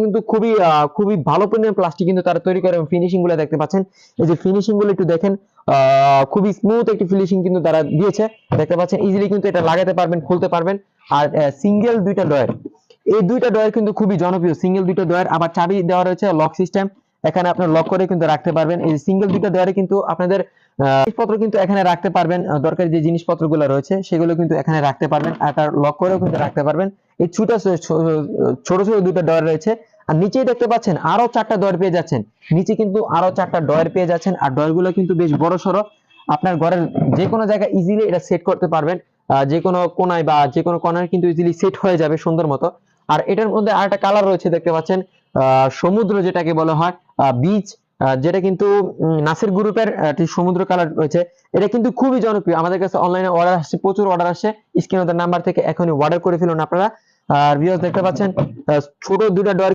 কিন্তু খুবই ভালো পরিমাণ প্লাস্টিক কিন্তু তারা তৈরি করে, এবং ফিনিশিং গুলো দেখতে পাচ্ছেন। এই যে ফিনিশিং গুলো একটু দেখেন, খুবই স্মুথ একটি ফিনিশিং কিন্তু তারা দিয়েছে, দেখতে পাচ্ছেন। ইজিলি কিন্তু এটা লাগাতে পারবেন, খুলতে পারবেন। আর সিঙ্গেল দুইটা ডয়ার, এই দুইটা ডয়ার কিন্তু খুবই জনপ্রিয়, সিঙ্গেল দুইটা ডয়ার। আবার চাবি দেওয়া রয়েছে, লক সিস্টেম, এখানে আপনার লক করে কিন্তু রাখতে পারবেন। এই সিঙ্গেল দুইটা ডয়ারে কিন্তু আপনাদের জিনিসপত্র কিন্তু এখানে রাখতে পারবেন, দরকারি যে জিনিসপত্রগুলো রয়েছে সেগুলো কিন্তু এখানে রাখতে পারবেন, আর তার লক করেও কিন্তু রাখতে পারবেন। এই ছোট ছোট দুইটা ডয়ার রয়েছে। আর নিচেই দেখতে পাচ্ছেন আরো 4টা ডয়ার পেয়ে যাচ্ছেন, নিচে কিন্তু আরো 4টা ডয়ার পেয়ে যাচ্ছেন। আর ডয়ারগুলো কিন্তু বেশ বড় সড়ো, আপনার ঘরের যে কোনো জায়গায় ইজিলি এটা সেট করতে পারবেন, যে কোনো কোনায় বা যে কোনো কর্নারে কিন্তু ইজিলি সেট হয়ে যাবে সুন্দর মতো। আর এটার মধ্যে আরেকটা কালার রয়েছে, দেখতে পাচ্ছেন, সমুদ্র যেটাকে বলা হয়, বিচ, যেটা কিন্তু নাসির গ্রুপের সমুদ্র কালার রয়েছে। এটা কিন্তু খুবই জনপ্রিয়, আমাদের কাছে অনলাইনে অর্ডার আসছে, প্রচুর অর্ডার আসছে। স্ক্রিনে নাম্বার থেকে এখনই অর্ডার করে ফেলুন আপনারা। আর ভিউয়ার্স দেখতে পাচ্ছেন ছোট দুটো ডয়ার